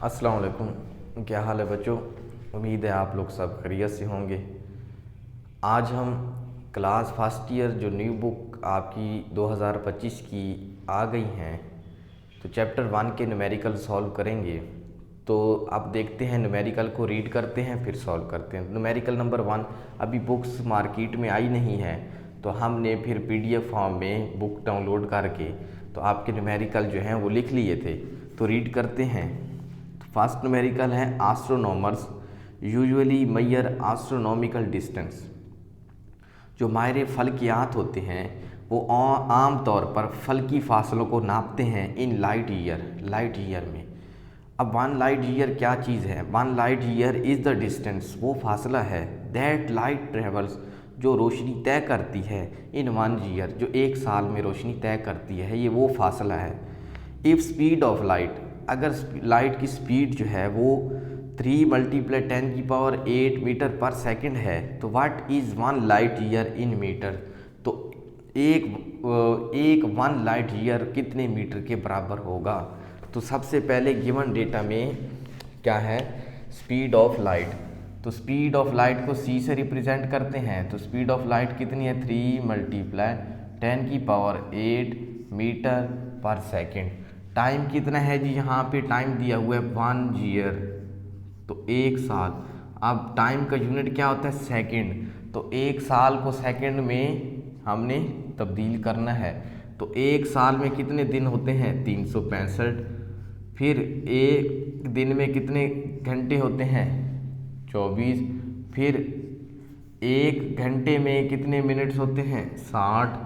अस्सलाम वालेकुम। क्या हाल है बच्चों? उम्मीद है आप लोग सब खैरियत से होंगे। आज हम क्लास फर्स्ट ईयर जो न्यू बुक आपकी 2025 की आ गई हैं, तो चैप्टर 1 के न्यूमेरिकल सॉल्व करेंगे। तो अब देखते हैं, न्यूमेरिकल को रीड करते हैं फिर सॉल्व करते हैं। न्यूमेरिकल नंबर 1 अभी बुक्स मार्केट में आई नहीं है, तो हमने फिर पीडीएफ फॉर्म में बुक डाउनलोड करके तो आपके न्यूमेरिकल जो हैं वो लिख लिए थे। तो रीड करते हैं। फर्स्ट न्यूमेरिकल है astronomers usually measure astronomical distance. जो माहिर फल्कियात होते हैं वो आम तौर पर फल्की फासलों को नापते हैं इन लाइट ईयर में। अब 1 लाइट ईयर क्या चीज़ है? 1 light year is the distance, वो फासला है दैट लाइट ट्रेवल्स, जो रोशनी तय करती है इन 1 ईयर, जो एक साल में रोशनी तय करती है, ये वो फासला है। इफ़ स्पीड ऑफ लाइट, अगर लाइट की स्पीड जो है वो 3 × 10⁸ मीटर पर सेकंड है, तो what is 1 light year in metre? तो एक 1 लाइट ईयर कितने मीटर के बराबर होगा? तो सबसे पहले गिवन डेटा में क्या है? Speed of light. तो स्पीड ऑफ लाइट को c से रिप्रेजेंट करते हैं। तो स्पीड ऑफ लाइट कितनी है? 3 × 10⁸ मीटर पर सेकंड। टाइम कितना है जी? यहाँ पे टाइम दिया हुआ है 1 ईयर, तो एक साल। अब टाइम का यूनिट क्या होता है? सेकंड। तो एक साल को सेकंड में हमने तब्दील करना है। तो एक साल में कितने दिन होते हैं? 365। फिर एक दिन में कितने घंटे होते हैं? 24। फिर एक घंटे में कितने मिनट्स होते हैं? 60।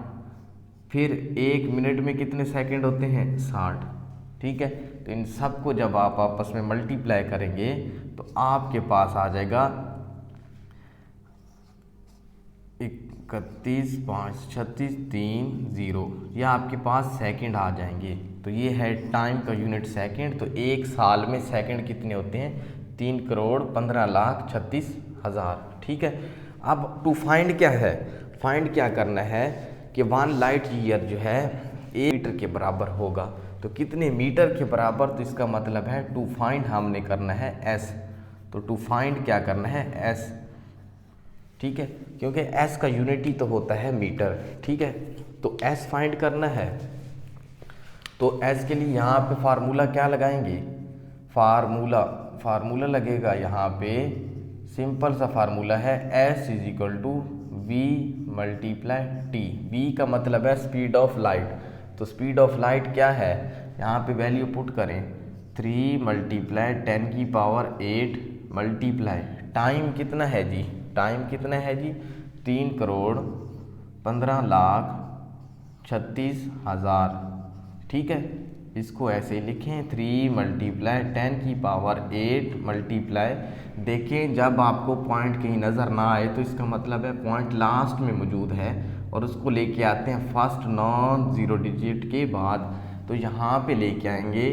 फिर एक मिनट में कितने सेकंड होते हैं? 60। ठीक है, तो इन सब को जब आप आपस में मल्टीप्लाई करेंगे तो आपके पास आ जाएगा 31 5 36 3 0, ये आपके पास सेकंड आ जाएंगे। तो ये है टाइम का यूनिट सेकंड। तो एक साल में सेकंड कितने होते हैं? 3,15,36,000। ठीक है, अब टू फाइंड क्या है? फाइंड क्या करना है कि 1 लाइट ईयर जो है 1 मीटर के बराबर होगा। तो कितने मीटर के बराबर? तो इसका मतलब है टू फाइंड हमने करना है एस। तो टू फाइंड क्या करना है? एस। ठीक है, क्योंकि एस का यूनिट ही तो होता है मीटर। ठीक है, तो एस फाइंड करना है। तो एस के लिए यहाँ पे फार्मूला क्या लगाएंगे? फार्मूला लगेगा यहाँ पे, सिंपल सा फार्मूला है S is equal to V multiply T. V का मतलब है स्पीड ऑफ लाइट। तो स्पीड ऑफ लाइट क्या है? यहाँ पे वैल्यू पुट करें 3 × 10⁸ मल्टीप्लाई टाइम कितना है जी? टाइम कितना है जी? 3,15,36,000। ठीक है, इसको ऐसे लिखें 3 × 10⁸ मल्टीप्लाई। देखें, जब आपको पॉइंट कहीं नज़र ना आए तो इसका मतलब है पॉइंट लास्ट में मौजूद है और उसको लेके आते हैं फर्स्ट नॉन ज़ीरो डिजिट के बाद। तो यहाँ पे लेके आएंगे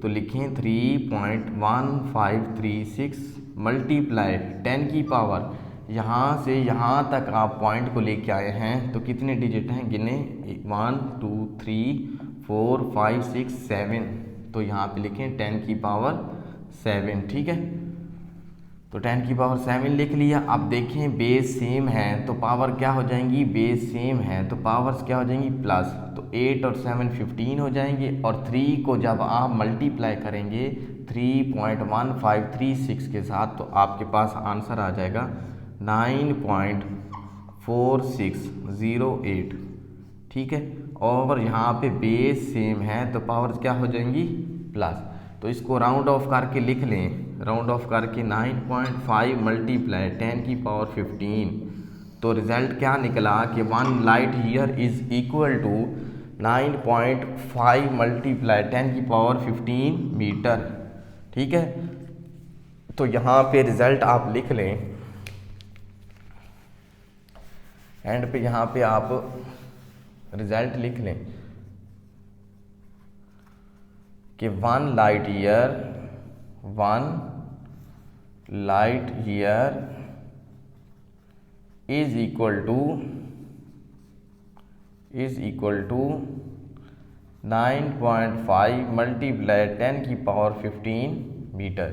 तो लिखें 3.1536 मल्टीप्लाई 10 यहाँ से यहाँ तक आप पॉइंट को लेके आए हैं तो कितने डिजिट हैं? गिने 1 2 3 4 5 6 7। तो यहाँ पे लिखें 10⁷। ठीक है, तो 10⁷ लिख लिया। अब देखें बेस सेम है तो पावर क्या हो जाएंगी? बेस सेम है तो पावर्स क्या हो जाएंगी? प्लस। तो 8 और 7 15 हो जाएंगे और 3 को जब आप मल्टीप्लाई करेंगे 3.1536 के साथ तो आपके पास आंसर आ जाएगा 9.4608। ठीक है, और यहाँ पे बेस सेम है तो पावर्स क्या हो जाएंगी? प्लस। तो इसको राउंड ऑफ करके लिख लें, राउंड ऑफ करके 9.5 मल्टीप्लाई 10⁻15। तो रिजल्ट क्या निकला कि 1 light year is equal to 9.5 multiply 10⁻15 metre. ठीक है, तो यहाँ पे रिजल्ट आप लिख लें, एंड पे यहाँ पे आप रिजल्ट लिख लें कि 1 light year is equal to 9.5 multiply 10⁻15 metre.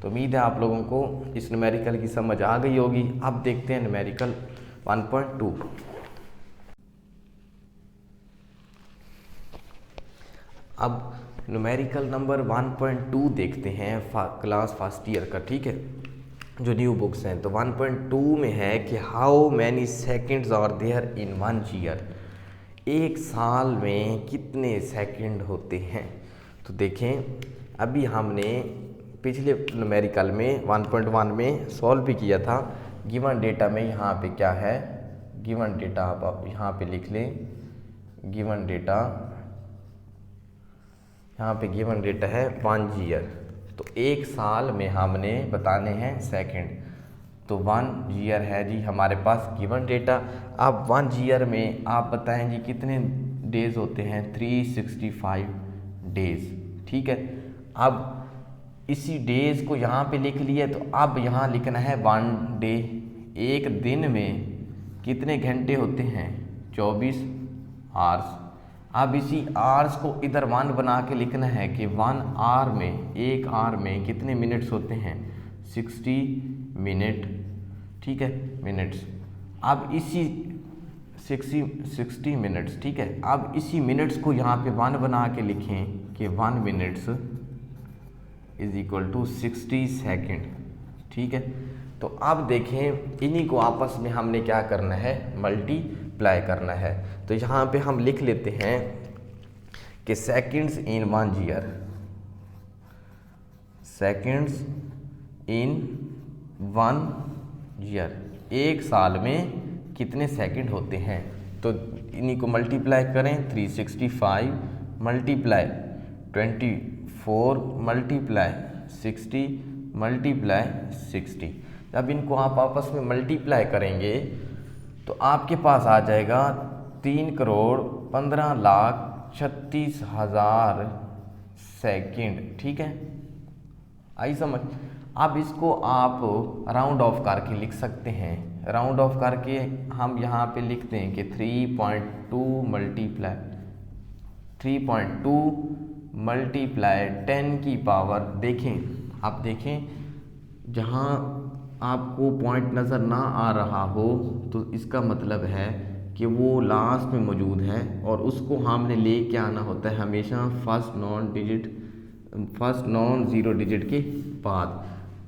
तो उम्मीद है आप लोगों को इस न्यूमेरिकल की समझ आ गई होगी। अब देखते हैं न्यूमेरिकल 1.2। अब न्यूमेरिकल नंबर 1.2 देखते हैं क्लास फर्स्ट ईयर का, ठीक है, जो न्यू बुक्स हैं। तो 1.2 में है कि how many seconds are there in 1 year, एक साल में कितने सेकंड होते हैं। तो देखें, अभी हमने पिछले न्यूमेरिकल में 1.1 में सॉल्व भी किया था। गिवन डेटा में यहाँ पे क्या है, गिवन डेटा आप यहाँ पे लिख लें, गिवन डेटा, यहाँ पे गिवन डेटा है 1 ईयर। तो एक साल में हमने बताने हैं सेकंड, तो 1 ईयर है जी हमारे पास गिवन डेटा। अब 1 ईयर में आप बताएं जी कितने डेज होते हैं, 365 डेज, ठीक है। अब इसी डेज को यहाँ पे लिख लिए, तो अब यहाँ लिखना है 1 डे, एक दिन में कितने घंटे होते हैं, 24 आवर्स। अब इसी आवर्स को इधर 1 बना के लिखना है कि 1 आवर में, एक आवर में कितने मिनट्स होते हैं, 60 मिनट, ठीक है, मिनट्स। अब इसी 60 मिनट्स, ठीक है। अब इसी मिनट्स को यहाँ पे 1 बना के लिखें कि 1 minutes is equal to 60 second, ठीक है। तो अब देखें, इन्हीं को आपस में हमने क्या करना है, मल्टीप्लाई करना है। तो यहाँ पे हम लिख लेते हैं कि seconds in 1 year, seconds in 1 year, एक साल में कितने सेकंड होते हैं। तो इन्हीं को मल्टीप्लाई करें, 365 मल्टीप्लाई 24 मल्टीप्लाई 60 मल्टीप्लाई 60। जब इनको आप आपस में मल्टीप्लाई करेंगे तो आपके पास आ जाएगा 3,15,36,000 सेकंड, ठीक है, आई समझ। अब इसको आप राउंड ऑफ करके लिख सकते हैं। राउंड ऑफ करके हम यहाँ पे लिखते हैं कि 3.2 मल्टीप्लाई 10 की पावर, देखें आप देखें, जहाँ आपको पॉइंट नज़र ना आ रहा हो तो इसका मतलब है कि वो लास्ट में मौजूद है और उसको हमने ले के आना होता है हमेशा फर्स्ट नॉन ज़ीरो डिजिट के बाद।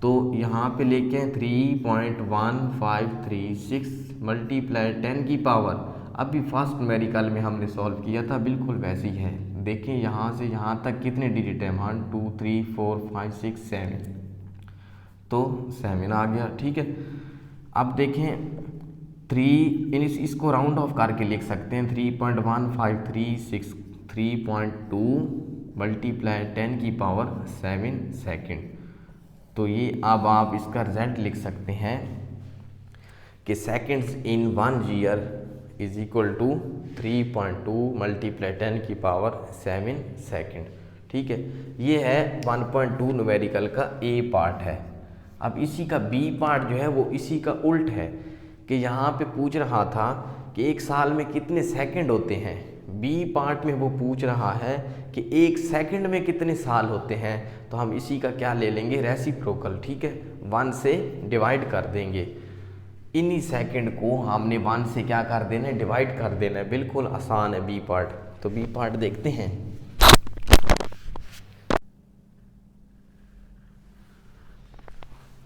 तो यहाँ पे लेके 3.1536 मल्टीप्लाई 10 की पावर, अभी फर्स्ट न्यूमेरिकल में हमने सॉल्व किया था, बिल्कुल वैसे ही है। देखें यहाँ से यहाँ तक कितने डिजिट हैं, 1 2 3 4 5 6 7, तो 7 आ गया, ठीक है। अब देखें 3 इसको राउंड ऑफ करके लिख सकते हैं, 3.1536 3.2 मल्टीप्लाई 10 की पावर 7 सेकेंड। तो ये अब आप इसका रिजल्ट लिख सकते हैं कि seconds in 1 year is equal to 3.2 multiply 10 की पावर 7 सेकेंड, ठीक है। ये है 1.2 न्यूमेरिकल का ए पार्ट है। अब इसी का बी पार्ट जो है वो इसी का उल्ट है कि यहाँ पे पूछ रहा था कि एक साल में कितने सेकंड होते हैं। बी पार्ट में वो पूछ रहा है कि एक सेकंड में कितने साल होते हैं। तो हम इसी का क्या ले लेंगे, रेसिप्रोकल, ठीक है, 1 से डिवाइड कर देंगे। इन्हीं सेकंड को हमने 1 से क्या कर देना है, डिवाइड कर देना है। बिल्कुल आसान है बी पार्ट। तो बी पार्ट देखते हैं।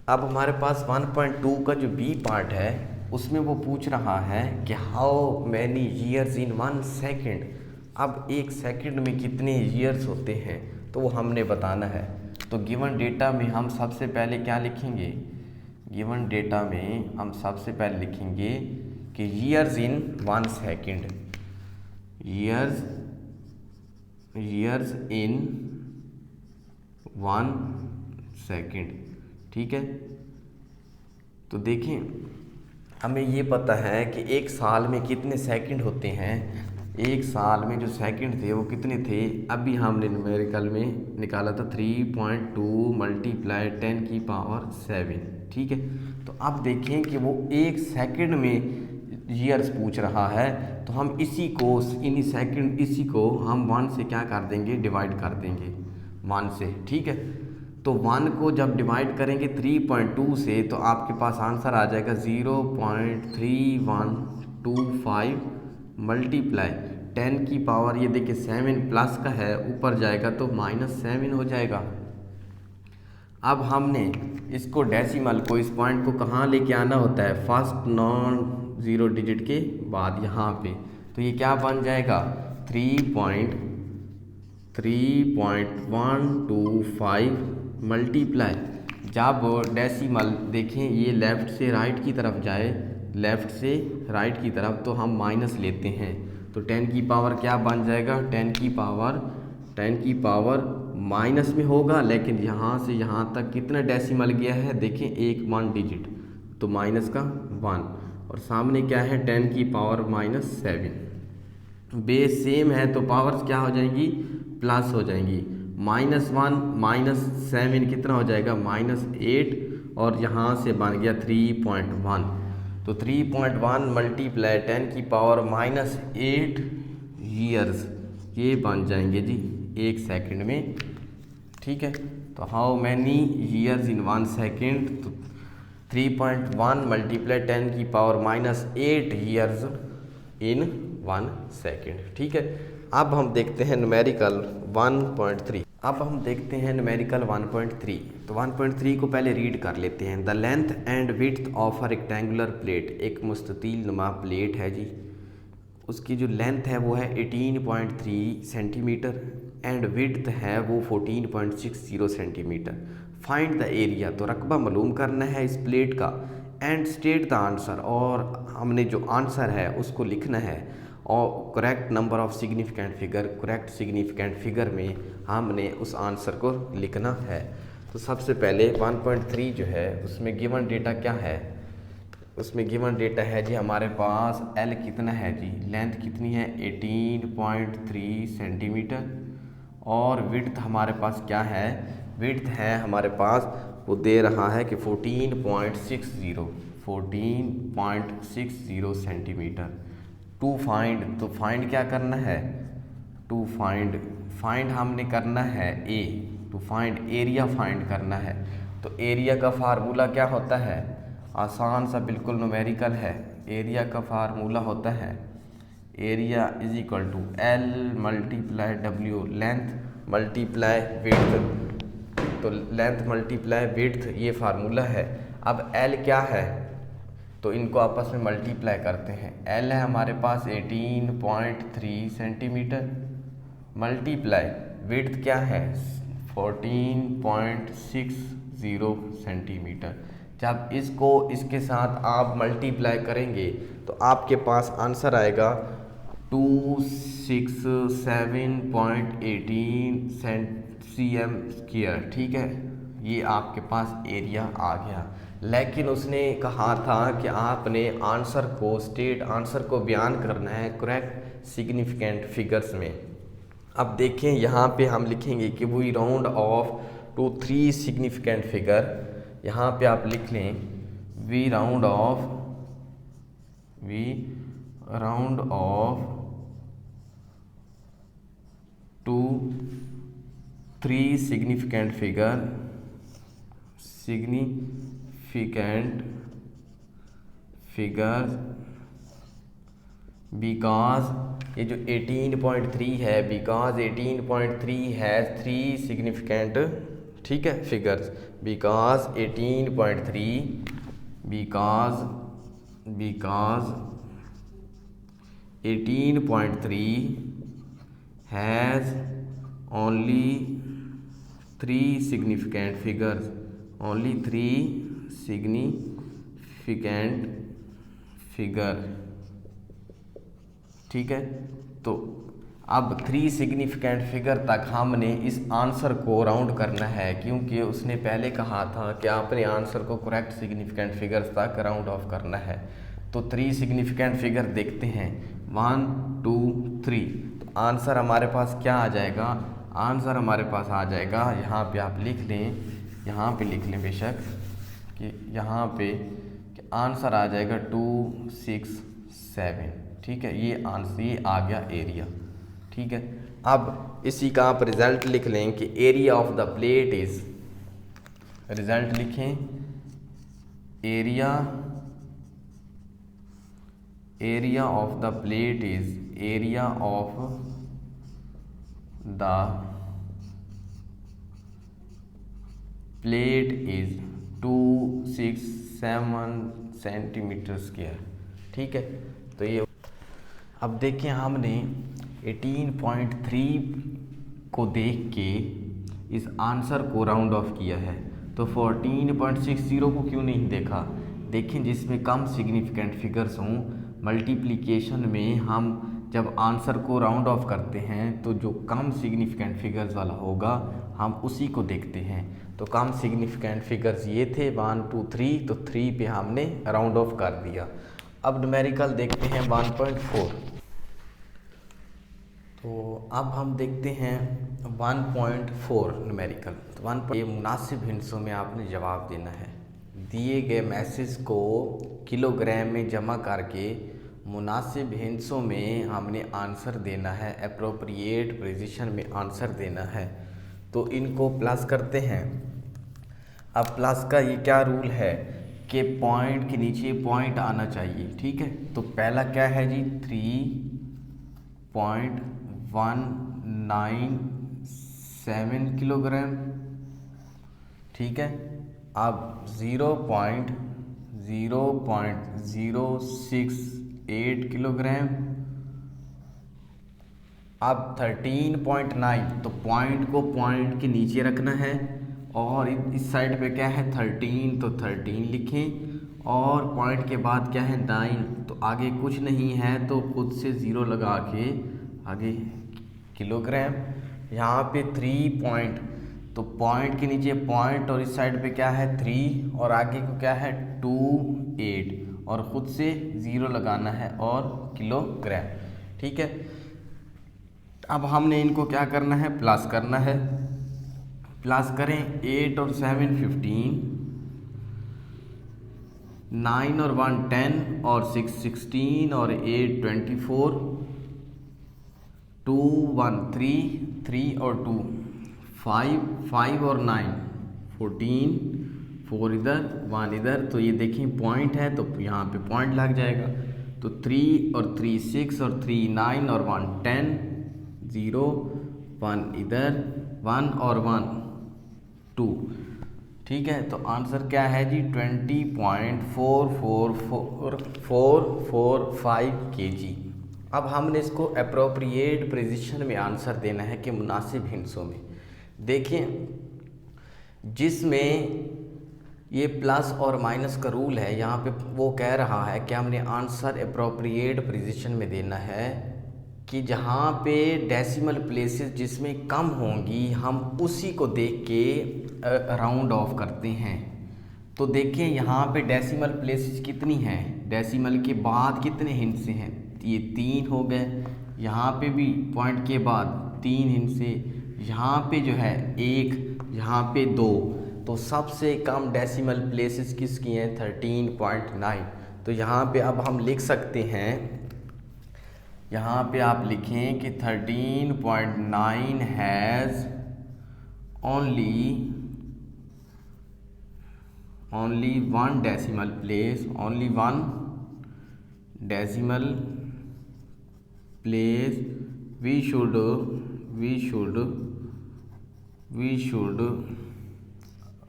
अब हमारे पास 1.2 का जो बी पार्ट है उसमें वो पूछ रहा है कि how many years in 1 second. अब एक सेकंड में कितने ईयर्स होते हैं तो वो हमने बताना है। तो गिवन डेटा में हम सबसे पहले क्या लिखेंगे, गिवन डेटा में हम सबसे पहले लिखेंगे कि years in 1 second, years in 1 second, ठीक है। तो देखें हमें ये पता है कि एक साल में कितने सेकंड होते हैं। एक साल में जो सेकंड थे वो कितने थे, अभी हमने न्यूमेरिकल में निकाला था 3.2 मल्टीप्लाई 10 की पावर 7, ठीक है। तो अब देखें कि वो एक सेकंड में ईयर्स पूछ रहा है, तो हम इसी को इन्हीं सेकंड इसी को हम 1 से क्या कर देंगे, डिवाइड कर देंगे 1 से, ठीक है। तो 1 को जब डिवाइड करेंगे 3.2 से तो आपके पास आंसर आ जाएगा 0.3125 मल्टीप्लाई 10 की पावर, ये देखिए 7 प्लस का है, ऊपर जाएगा तो -7 हो जाएगा। अब हमने इसको डेसिमल को, इस पॉइंट को कहाँ लेके आना होता है, फर्स्ट नॉन ज़ीरो डिजिट के बाद यहाँ पे, तो ये क्या बन जाएगा 3.125 मल्टीप्लाई, जब डेसिमल देखें ये लेफ़्ट से राइट की तरफ जाए, लेफ़्ट से राइट की तरफ, तो हम माइनस लेते हैं, तो 10 की पावर क्या बन जाएगा, 10 की पावर माइनस में होगा, लेकिन यहाँ से यहाँ तक कितना डेसिमल गया है, देखें एक 1 डिजिट, तो माइनस का 1, और सामने क्या है 10 की पावर -7, बेस सेम है तो पावर्स क्या हो जाएंगी, प्लस हो जाएंगी, -1 -7 कितना हो जाएगा -8, और यहाँ से बन गया 3.1, तो 3.1 मल्टीप्लाई 10 की पावर -8 ईयर्स, ये बन जाएंगे जी 1 सेकंड में। ठीक है, तो how many years in 1 second, तो 3.1 मल्टीप्लाई 10 की पावर -8 ईयर्स इन 1 सेकेंड। ठीक है, अब हम देखते हैं न्यूमेरिकल 1.3। अब हम देखते हैं न्यूमेरिकल 1.3। तो 1.3 को पहले रीड कर लेते हैं। The length and width of a rectangular plate, एक मुस्ततील नुमा प्लेट है जी, उसकी जो लेंथ है वो है 18.3 सेंटीमीटर एंड विड्थ है वो 14.60 सेंटीमीटर। फाइंड द एरिया, तो रकबा मालूम करना है इस प्लेट का, एंड स्टेट द आंसर, और हमने जो आंसर है उसको लिखना है, और correct number of significant figure, correct significant figure में हमने उस आंसर को लिखना है। तो सबसे पहले 1.3 जो है उसमें गिवन डेटा क्या है, उसमें गिवन डेटा है जी हमारे पास एल कितना है जी, लेंथ कितनी है 18.3 सेंटीमीटर, और विड्थ हमारे पास क्या है, विड्थ है हमारे पास वो दे रहा है कि 14.60 सेंटीमीटर। टू फाइंड, तो फाइंड क्या करना है, टू फाइंड हमने करना है ए, टू फाइंड एरिया फाइंड करना है। तो एरिया का फार्मूला क्या होता है, आसान सा बिल्कुल न्यूमेरिकल है। एरिया का फार्मूला होता है area is equal to L multiply W, length multiply width, तो लेंथ मल्टीप्लाई विड्थ ये फार्मूला है। अब एल क्या है, तो इनको आपस में मल्टीप्लाई करते हैं। एल है हमारे पास 18.3 सेंटीमीटर, मल्टीप्लाई विड्थ क्या है 14.60 सेंटीमीटर। जब इसको इसके साथ आप मल्टीप्लाई करेंगे तो आपके पास आंसर आएगा 267.18 cm²। ठीक है, ये आपके पास एरिया आ गया। लेकिन उसने कहा था कि आपने आंसर को, स्टेट आंसर को बयान करना है करेक्ट सिग्निफिकेंट फिगर्स में। अब देखें यहाँ पे हम लिखेंगे कि we round off to 3 significant figure. यहाँ पे आप लिख लें we round off to 3 significant figure because ये जो 18.3 है, बिकॉज 18.3 हैज़ 3 सिग्निफिकेंट, ठीक है, figures, because 18.3 has only 3 significant figures, only 3 significant figure. ठीक है, तो अब 3 सिग्निफिकेंट फिगर तक हमने इस आंसर को राउंड करना है, क्योंकि उसने पहले कहा था कि आपने आंसर को करेक्ट सिग्निफिकेंट फिगर्स तक राउंड ऑफ करना है। तो 3 सिग्निफिकेंट फिगर देखते हैं 1 2 3। तो आंसर हमारे पास क्या आ जाएगा, आंसर हमारे पास आ जाएगा, यहाँ पे आप लिख लें, यहाँ पे लिख लें बेशक कि यहाँ पे कि आंसर आ जाएगा 267। ठीक है, ये आंसर, ये आ गया एरिया। ठीक है, अब इसी का आप रिजल्ट लिख लें कि area of the plate is, result लिखें, area of the plate is, area of the plate is 267 centimetre square. ठीक है, तो ये अब देखिए हमने 18.3 को देख के इस आंसर को राउंड ऑफ किया है, तो 14.60 को क्यों नहीं देखा। देखें जिसमें कम सिग्निफिकेंट फिगर्स हों, मल्टीप्लिकेशन में हम जब आंसर को राउंड ऑफ करते हैं तो जो कम सिग्निफिकेंट फिगर्स वाला होगा हम उसी को देखते हैं। तो कम सिग्निफिकेंट फिगर्स ये थे 1 2 3, तो 3 पे हमने राउंड ऑफ कर दिया। अब न्यूमेरिकल देखते हैं 1.4। तो अब हम देखते हैं 1.4 न्यूमेरिकल। तो ये मुनासिब हिस्सों में आपने जवाब देना है। दिए गए मैसेज को किलोग्राम में जमा करके मुनासिब हिस्सों में हमने आंसर देना है, एप्रोप्रिएट प्रिसिशन में आंसर देना है। तो इनको प्लस करते हैं। अब प्लस का ये क्या रूल है कि पॉइंट के नीचे पॉइंट आना चाहिए। ठीक है, तो पहला क्या है जी 3.197 किलोग्राम। ठीक है, अब 0.068 किलोग्राम। अब 13.9, तो पॉइंट को पॉइंट के नीचे रखना है और इस साइड पे क्या है 13, तो 13 लिखें और पॉइंट के बाद क्या है 9, तो आगे कुछ नहीं है तो खुद से 0 लगा के आगे किलोग्राम। यहाँ पे 3 पॉइंट, तो पॉइंट के नीचे पॉइंट और इस साइड पे क्या है 3 और आगे को क्या है 28 और ख़ुद से 0 लगाना है और किलोग्राम। ठीक है, अब हमने इनको क्या करना है प्लस करना है। प्लस करें 8 और 7 15, 9 और 1 10 और 6 16 और 8 24, 2 1 3, 3 और 2 5, 5 और 9 14, 4 इधर 1 इधर। तो ये देखिए पॉइंट है तो यहाँ पे पॉइंट लग जाएगा। तो 3 और 3 6 और 3 9 और 1 10, 0 1 इधर 1 और 1 2। ठीक है, तो आंसर क्या है जी 20.444445 kg। अब हमने इसको अप्रोप्रिएट प्रिसिशन में आंसर देना है कि मुनासिब हिस्सों में। देखिए जिसमें ये प्लस और माइनस का रूल है, यहाँ पे वो कह रहा है कि हमने आंसर अप्रोप्रिएट प्रिसिशन में देना है कि जहाँ पे डेसिमल प्लेसेस जिसमें कम होंगी हम उसी को देख के राउंड ऑफ करते हैं। तो देखिए यहाँ पे डेसिमल प्लेसेस कितनी हैं, डेसिमल के बाद कितने हिस्से हैं, ये 3 हो गए। यहाँ पे भी पॉइंट के बाद 3 हिस्से, यहाँ पे जो है 1, यहाँ पे 2। तो सबसे कम डेसिमल प्लेसेस किसकी हैं 13.9। तो यहाँ पे अब हम लिख सकते हैं, यहाँ पे आप लिखें कि 13.9 has only one decimal place, only one decimal place. We should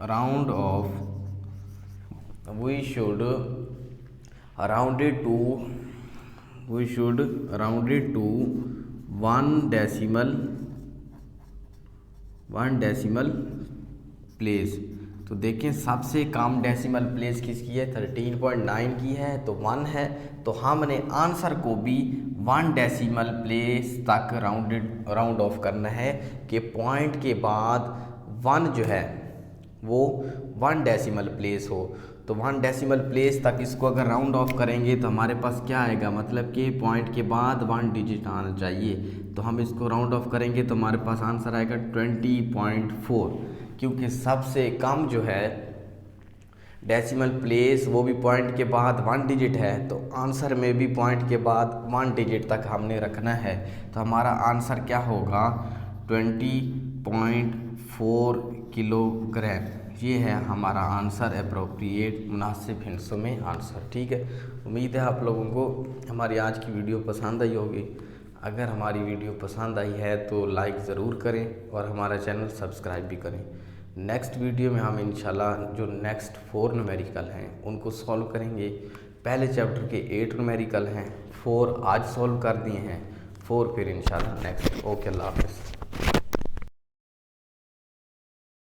round off, we should round it to one decimal place। तो देखें सबसे कम डेसिमल प्लेस किसकी है 13.9 की है, तो 1 है। तो हमने आंसर को भी 1 डेसिमल प्लेस तक राउंड ऑफ करना है कि पॉइंट के बाद 1 जो है वो 1 डेसिमल प्लेस हो। तो 1 डेसिमल प्लेस तक इसको अगर राउंड ऑफ करेंगे तो हमारे पास क्या आएगा, मतलब कि पॉइंट के बाद 1 डिजिट आना चाहिए। तो हम इसको राउंड ऑफ करेंगे तो हमारे पास आंसर आएगा 20.4, क्योंकि सबसे कम जो है डेसिमल प्लेस वो भी पॉइंट के बाद 1 डिजिट है। तो आंसर में भी पॉइंट के बाद 1 डिजिट तक हमने रखना है। तो हमारा आंसर क्या होगा 20.4 किलोग्राम। ये है हमारा आंसर, अप्रोप्रिएट, मुनासिब हिस्सों में आंसर। ठीक है, उम्मीद है आप लोगों को हमारी आज की वीडियो पसंद आई होगी। अगर हमारी वीडियो पसंद आई है तो लाइक ज़रूर करें और हमारा चैनल सब्सक्राइब भी करें। नेक्स्ट वीडियो में हम इंशाल्लाह जो नेक्स्ट 4 न्यूमेरिकल हैं उनको सॉल्व करेंगे। पहले चैप्टर के 8 न्यूमेरिकल हैं, 4 आज सॉल्व कर दिए हैं, 4 फिर इंशाल्लाह नेक्स्ट। ओके, अल्लाह हाफ़िज़।